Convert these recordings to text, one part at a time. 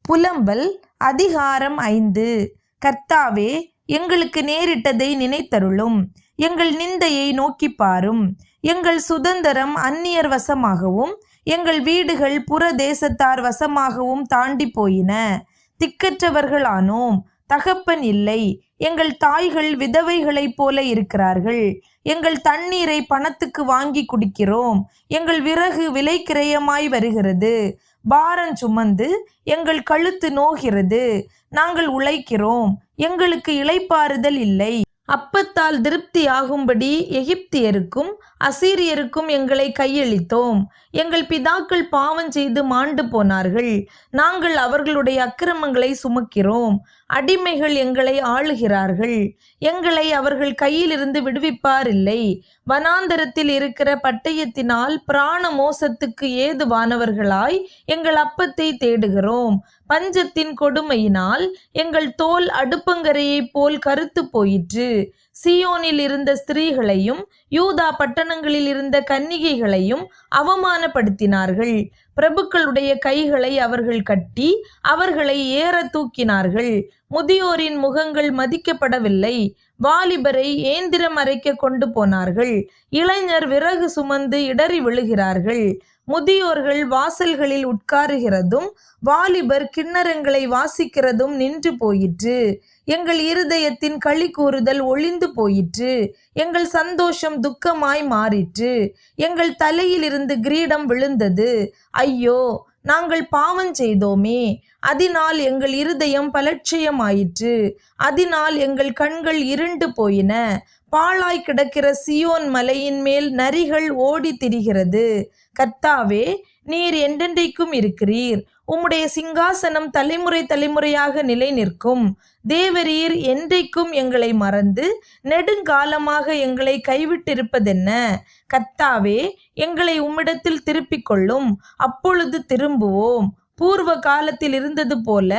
புலம்பல் அதிகாரம் 5. கர்த்தாவே, எங்களுக்கு நேரிட்டதை நினைத்தருளும். எங்கள் நிந்தையை நோக்கி பாரும். எங்கள் சுதந்திரம் அந்நியர் வசமாகவும் எங்கள் வீடுகள் புற தேசத்தார் வசமாகவும் தாண்டி போயின. திக்கற்றவர்களானோம், தகப்பன் இல்லை. எங்கள் தாய்கள் விதவைகளைப் போல இருக்கிறார்கள். எங்கள் தண்ணீரை பணத்துக்கு வாங்கி குடிக்கிறோம். எங்கள் விறகு விலைக்கிரயமாய் வருகிறது. பாரம் சுமந்து எங்கள் கழுத்து நோகிறது. நாங்கள் உழைக்கிறோம், எங்களுக்கு இளைப்பாறுதல் இல்லை. அப்பத்தால் திருப்தியாகும்படி எகிப்தியருக்கும் அசீரியருக்கும் எங்களை கையளித்தோம். எங்கள் பிதாக்கள் பாவம் செய்து மாண்டு போனார்கள். நாங்கள் அவர்களுடைய அக்கிரமங்களை சுமக்கிறோம். அடிமைகள் எங்களை ஆளுகிறார்கள். எங்களை அவர்கள் கையிலிருந்து விடுவிப்பாரில்லை. வனாந்தரத்தில் இருக்கிற பட்டயத்தினால் பிராண மோசத்துக்கு ஏதுவானவர்களாய் எங்கள் அப்பத்தை தேடுகிறோம். பஞ்சத்தின் கொடுமையினால் எங்கள் தோல் அடுப்பங்கரையைப் போல் கருத்து போயிற்று. சீயோனில் இருந்த ஸ்திரீகளையும் யூதா பட்டணங்களில் இருந்த கன்னிகைகளையும் அவமானப்படுத்தினார்கள். பிரபுக்களுடைய கைகளை அவர்கள் கட்டி அவர்களை ஏற தூக்கினார்கள். முதியோரின் முகங்கள் மதிக்கப்படவில்லை. வாலிபரை ஏந்திரம் அரைக்க கொண்டு போனார்கள். இளைஞர் விறகு சுமந்து இடறி விழுகிறார்கள். முதியோர்கள் வாசல்களில் உட்காருகிறதும் வாலிபர் கிண்ணறங்களை வாசிக்கிறதும் நின்று போயிற்று. எங்கள் இருதயத்தின் களி கூறுதல் ஒளிந்து போயிற்று. எங்கள் சந்தோஷம் துக்கமாய் மாறிற்று. எங்கள் தலையிலிருந்து கிரீடம் விழுந்தது. ஐயோ, நாங்கள் பாவம் செய்தோமே, அதனால் எங்கள் இருதயம் பலட்சயமாயிற்று. அதனால் எங்கள் கண்கள் இருண்டு போயின. பாழாய் கிடக்கிற சியோன் மலையின் மேல் நரிகள் ஓடி திரிகிறது. கர்த்தாவே, நீர் என்றென்றைக்கும் இருக்கிறீர். உம்முடைய சிங்காசனம் தலைமுறை தலைமுறையாக நிலை நிற்கும். தேவரீர் என்றைக்கும் எங்களை மறந்து நெடுங்காலமாக எங்களை கைவிட்டிருப்பதென்ன? கர்த்தாவே, எங்களை உம்மிடத்தில் திருப்பிக் கொள்ளும், அப்பொழுது திரும்புவோம். பூர்வ காலத்தில் இருந்தது போல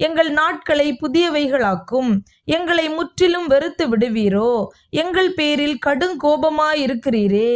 எங்கள் நாட்களை புதியவைகளாக்கும். எங்களை முற்றிலும் வெறுத்து விடுவீரோ? எங்கள் பேரில் கடுங்கோபமாயிருக்கிறீரே.